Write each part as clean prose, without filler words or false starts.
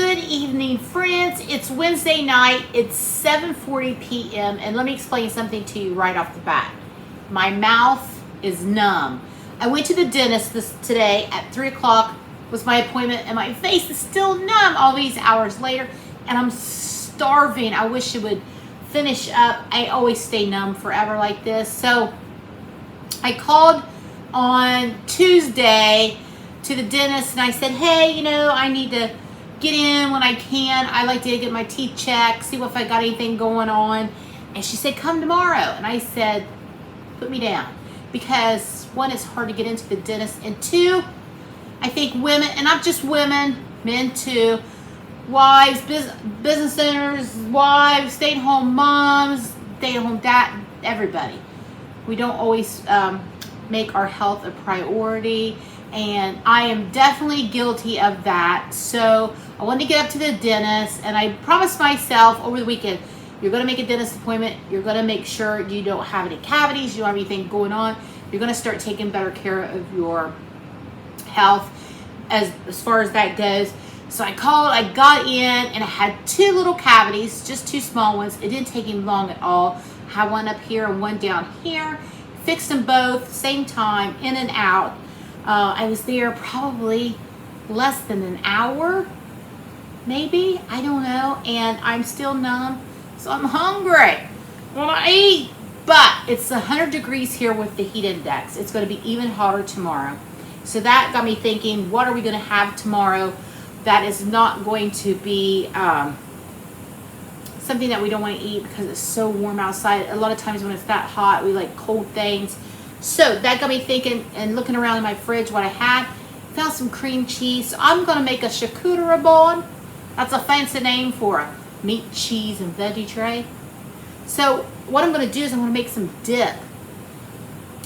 Good evening, friends. It's Wednesday night. It's 7:40 p.m. and let me explain something to you right off the bat. My mouth is numb. I went to the dentist today at 3 o'clock was my appointment, and my face is still numb all these hours later, and I'm starving. I wish it would finish up. I always stay numb forever like this. So I called on Tuesday to the dentist and I said, hey, I need to get in when I can. I like to get my teeth checked, see if I got anything going on. And she said, come tomorrow. And I said, put me down. Because one, it's hard to get into the dentist. And two, I think women, and not just women, men too, wives, business owners, wives, stay-at-home moms, stay-at-home dad, everybody. We don't always make our health a priority. And I am definitely guilty of that. So I wanted to get up to the dentist, and I promised myself over the weekend, you're going to make a dentist appointment. You're going to make sure you don't have any cavities. You don't have anything going on. You're going to start taking better care of your health as far as that goes. So I called, I got in, and I had 2 little cavities, just 2 small ones. It didn't take him long at all. I had one up here and one down here. Fixed them both, same time, in and out. I was there probably less than an hour, maybe, I don't know, and I'm still numb, so I'm hungry. I want to eat, but it's 100 degrees here with the heat index. It's going to be even hotter tomorrow. So that got me thinking, what are we going to have tomorrow that is not going to be something that we don't want to eat because it's so warm outside. A lot of times when it's that hot, we like cold things. So that got me thinking and looking around in my fridge what I had. Found some cream cheese. So I'm going to make a charcuterie board. That's a fancy name for a meat, cheese, and veggie tray. So what I'm going to do is I'm going to make some dip.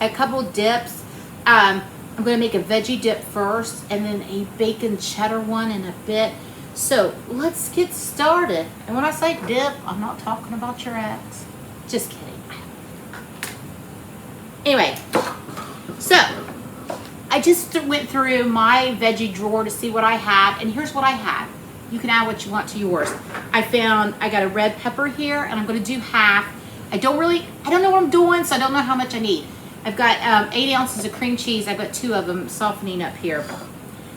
A couple dips. I'm going to make a veggie dip first and then a bacon cheddar one in a bit. So let's get started. And when I say dip, I'm not talking about your ex. Just kidding. Anyway, so I just went through my veggie drawer to see what I had, and here's what I had. You can add what you want to yours. I got a red pepper here, and I'm going to do half. I don't know what I'm doing, so I don't know how much I need. I've got 8 ounces of cream cheese. I've got 2 of them softening up here.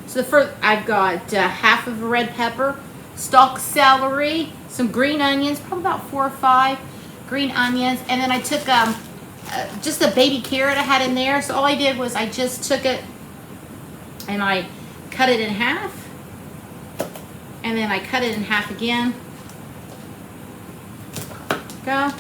So the first, I've got half of a red pepper, stalk celery, some green onions, probably about 4 or 5 green onions, and then I took just a baby carrot I had in there. So all I did was I just took it and I cut it in half, and then I cut it in half again. Go.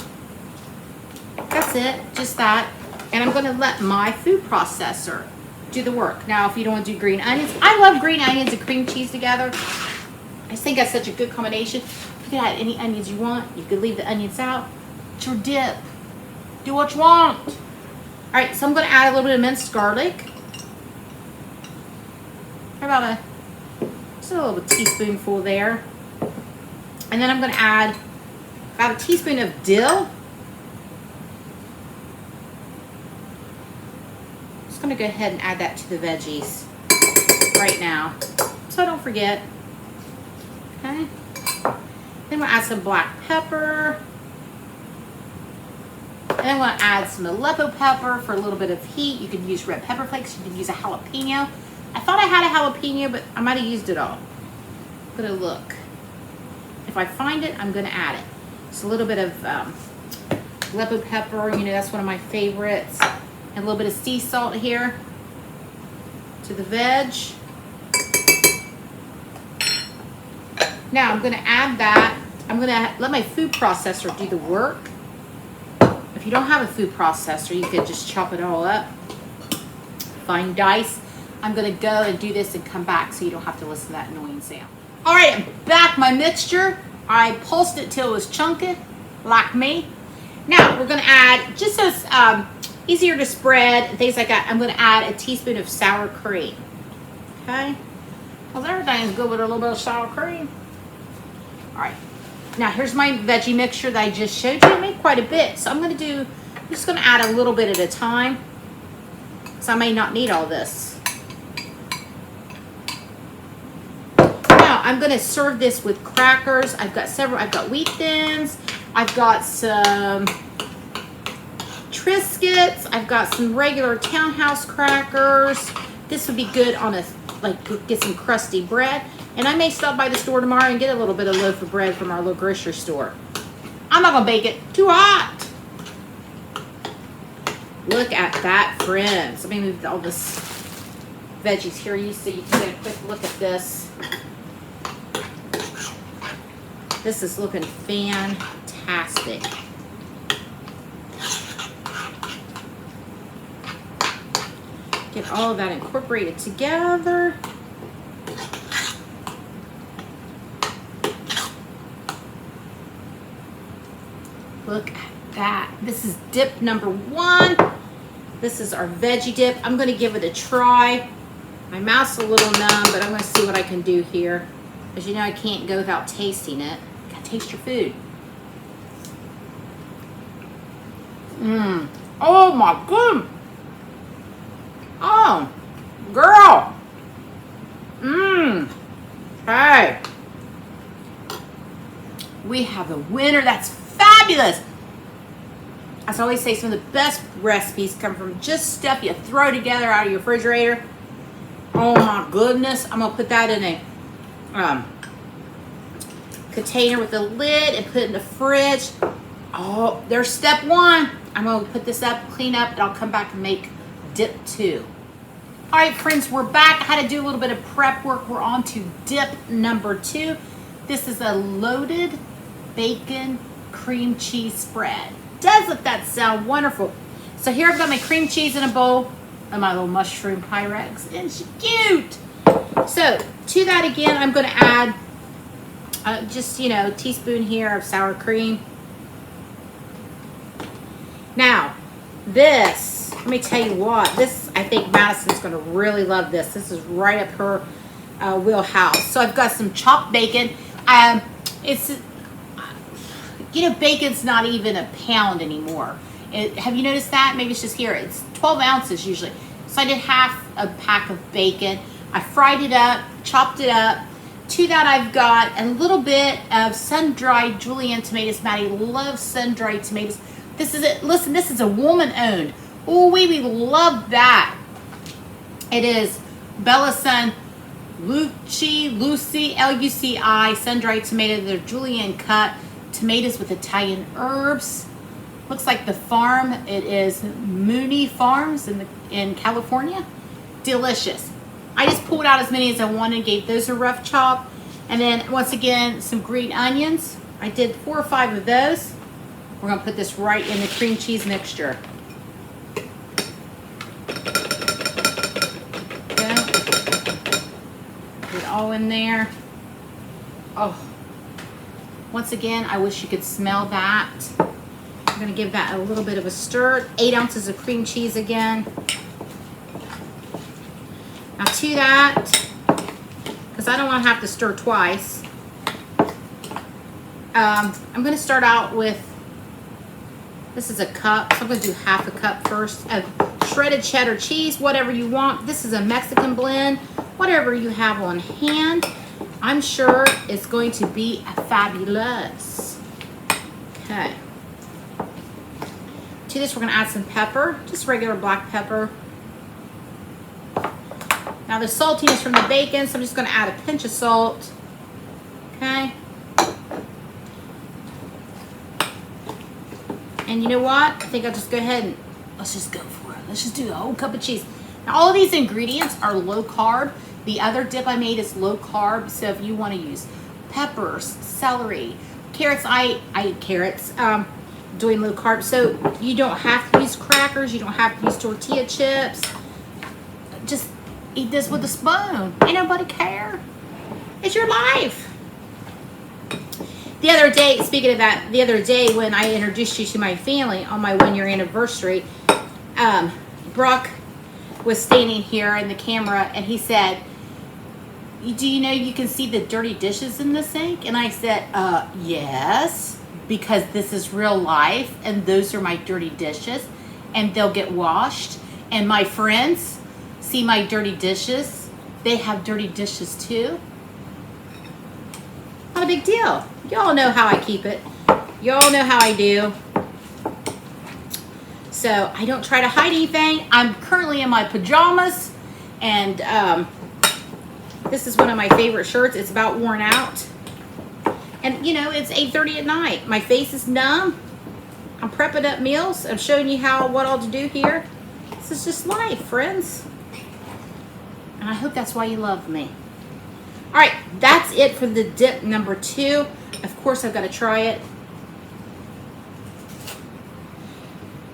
That's it, just that. And I'm going to let my food processor do the work. Now, if you don't want to do green onions, I love green onions and cream cheese together. I just think that's such a good combination. You can add any onions you want. You could leave the onions out. It's your dip. Do what you want. All right, so I'm going to add a little bit of minced garlic. How about just a little teaspoonful there. And then I'm going to add about a teaspoon of dill. Just going to go ahead and add that to the veggies right now, so I don't forget. Okay. Then we'll add some black pepper. And then I'm going to add some Aleppo pepper for a little bit of heat. You could use red pepper flakes. You could use a jalapeno. I thought I had a jalapeno, but I might have used it all. I'm going to look. If I find it, I'm going to add it. Just a little bit of Aleppo pepper. That's one of my favorites. And a little bit of sea salt here to the veg. Now I'm going to add that. I'm going to let my food processor do the work. If you don't have a food processor, you could just chop it all up. Fine dice. I'm going to go and do this and come back so you don't have to listen to that annoying sound. All right, I'm back. My mixture, I pulsed it till it was chunky, like me. Now we're going to add, just so it's easier to spread and things like that, I'm going to add a teaspoon of sour cream. Okay? Well, everything's good with a little bit of sour cream. All right. Now here's my veggie mixture that I just showed you. I made quite a bit, so I'm just going to add a little bit at a time, so I may not need all this. Now I'm gonna serve this with crackers. I've got several. I've got wheat thins. I've got some Triscuits. I've got some regular Townhouse crackers. This would be good on a, like, get some crusty bread. And I may stop by the store tomorrow and get a little bit of loaf of bread from our little grocery store. I'm not gonna bake it. Too hot. Look at that, friends. Let me move all this veggies here so you can get a quick look at this. This is looking fantastic. Get all of that incorporated together. Look at that. This is dip number 1. This is our veggie dip. I'm going to give it a try. My mouth's a little numb, but I'm going to see what I can do here. As you know, I can't go without tasting it. You got to taste your food. Oh my goodness. Oh, girl. Hey. We have a winner. That's fabulous. As I always say, some of the best recipes come from just stuff you throw together out of your refrigerator. Oh my goodness. I'm going to put that in a container with a lid and put it in the fridge. Oh, there's step 1. I'm going to put this up, clean up, and I'll come back and make dip 2. All right, friends, we're back. I had to do a little bit of prep work. We're on to dip number 2. This is a loaded bacon cream cheese spread. Doesn't that sound wonderful? So here I've got my cream cheese in a bowl and my little mushroom Pyrex. Isn't she cute? So to that again, I'm going to add just, you know, a teaspoon here of sour cream. Now, this, let me tell you what, this, I think Madison's going to really love this. This is right up her wheelhouse. So I've got some chopped bacon. It's, you know, bacon's not even a pound anymore. Have you noticed that? Maybe it's just here. It's 12 ounces usually. So I did half a pack of bacon. I fried it up, chopped it up. To that I've got a little bit of sun-dried julienne tomatoes. Maddie loves sun-dried tomatoes. This is it. Listen, this is a woman-owned. Oh, we love that. It is Bella Sun Luci, Luci, sun-dried tomato. They're julienne cut. Tomatoes with Italian herbs. Looks like the farm. It is Mooney Farms in California. Delicious. I just pulled out as many as I wanted, gave those a rough chop. And then once again, some green onions. I did 4 or 5 of those. We're gonna put this right in the cream cheese mixture. Okay. Put it all in there. Oh. Once again, I wish you could smell that. I'm gonna give that a little bit of a stir. 8 ounces of cream cheese again. Now to that, because I don't want to have to stir twice, I'm going to start out with, this is a cup, so I'm going to do half a cup first of shredded cheddar cheese, whatever you want. This is a Mexican blend, whatever you have on hand. I'm sure it's going to be fabulous. Okay. To this, we're going to add some pepper, just regular black pepper. Now the saltiness from the bacon, so I'm just going to add a pinch of salt. Okay. And you know what? I think I'll just go ahead and let's just go for it. Let's just do a whole cup of cheese. Now all of these ingredients are low carb. The other dip I made is low carb. So if you want to use peppers, celery, carrots, I eat carrots, doing low carb. So you don't have to use crackers. You don't have to use tortilla chips. Just eat this with a spoon. Ain't nobody care. It's your life. The other day, speaking of that, the other day when I introduced you to my family on my 1-year anniversary, Brock was standing here in the camera and he said, do you know you can see the dirty dishes in the sink? And I said, yes, because this is real life and those are my dirty dishes and they'll get washed. And my friends see my dirty dishes. They have dirty dishes too. Not a big deal. Y'all know how I keep it. Y'all know how I do. So I don't try to hide anything. I'm currently in my pajamas, and this is one of my favorite shirts. It's about worn out. And you know, it's 8:30 at night. My face is numb. I'm prepping up meals. I'm showing you what all to do here. This is just life, friends. And I hope that's why you love me. All right, that's it for the dip number 2. Of course, I've got to try it.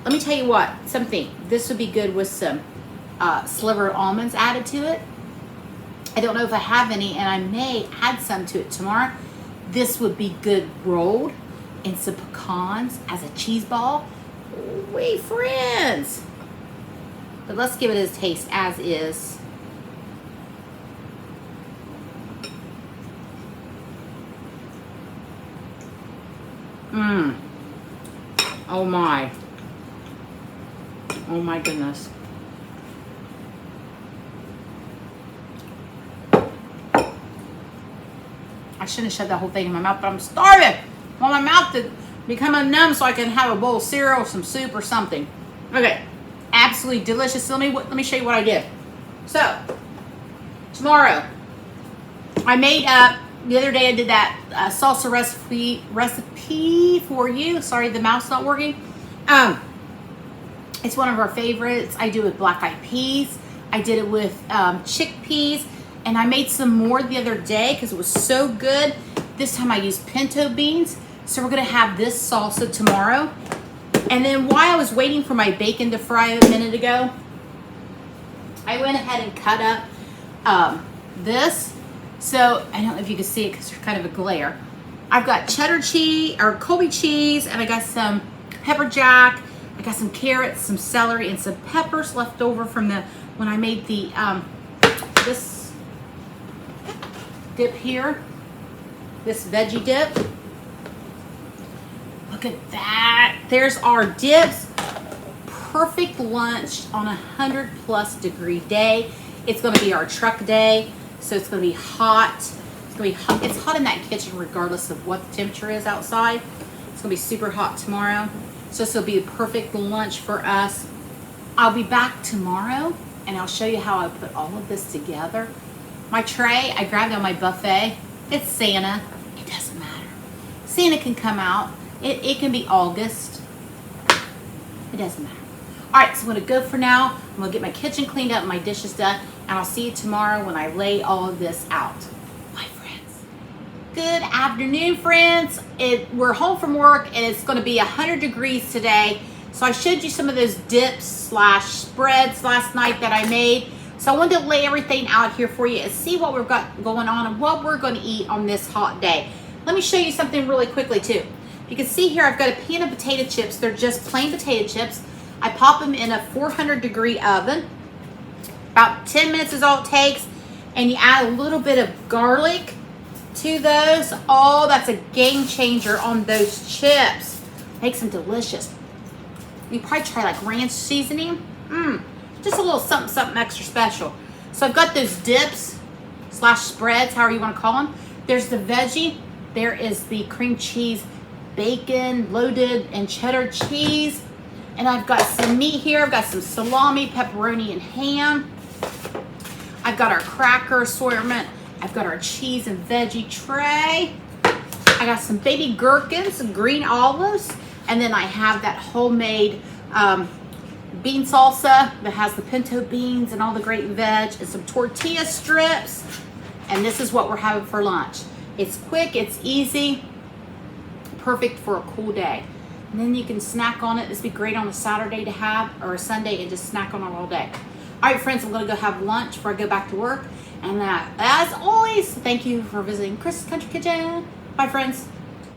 Let me tell you what, something. This would be good with some sliver almonds added to it. I don't know if I have any, and I may add some to it tomorrow. This would be good rolled in some pecans as a cheese ball. Wait, friends. But let's give it a taste as is. Mmm. Oh my. Oh my goodness. I shouldn't have shoved that whole thing in my mouth, but I'm starving. I want my mouth to become numb so I can have a bowl of cereal, some soup, or something. Okay, absolutely delicious. Let me show you what I did. So, tomorrow, I made up, the other day I did that salsa recipe for you. Sorry, the mouth's not working. It's one of our favorites. I do it with black-eyed peas. I did it with chickpeas. And I made some more the other day because it was so good. This time I used pinto beans. So we're gonna have this salsa tomorrow. And then while I was waiting for my bacon to fry a minute ago, I went ahead and cut up this. So I don't know if you can see it because there's kind of a glare. I've got cheddar cheese or Colby cheese, and I got some pepper jack. I got some carrots, some celery, and some peppers left over from when I made the this dip here, this veggie dip. Look at that. There's our dips. Perfect lunch on 100+ degree day. It's going to be our truck day, so it's going to be hot. It's going to be hot. It's hot in that kitchen regardless of what the temperature is outside. It's going to be super hot tomorrow, so this will be a perfect lunch for us. I'll be back tomorrow, and I'll show you how I put all of this together. My tray, I grabbed on my buffet. It's Santa. It doesn't matter. Santa can come out. It can be August. It doesn't matter. All right, so I'm going to go for now. I'm going to get my kitchen cleaned up, my dishes done, and I'll see you tomorrow when I lay all of this out. Bye, friends. Good afternoon, friends. We're home from work, and it's going to be 100 degrees today. So I showed you some of those dips / spreads last night that I made. So I wanted to lay everything out here for you and see what we've got going on and what we're going to eat on this hot day. Let me show you something really quickly too. You can see here I've got a pan of potato chips. They're just plain potato chips. I pop them in a 400 degree oven. About 10 minutes is all it takes. And you add a little bit of garlic to those. Oh, that's a game changer on those chips. Makes them delicious. You probably try like ranch seasoning. Just a little something extra special. So I've got those dips / spreads, however you want to call them. There's the veggie. There is the cream cheese, bacon, loaded, and cheddar cheese. And I've got some meat here. I've got some salami, pepperoni, and ham. I've got our cracker assortment. I've got our cheese and veggie tray. I got some baby gherkins, some green olives. And then I have that homemade bean salsa that has the pinto beans and all the great veg and some tortilla strips. And this is what we're having for lunch. It's quick, it's easy, perfect for a cool day. And then you can snack on it. This would be great on a Saturday to have, or a Sunday, and just snack on it all day. All right, friends, I'm going to go have lunch before I go back to work. And as always, thank you for visiting Chris's Country Kitchen. Bye, friends.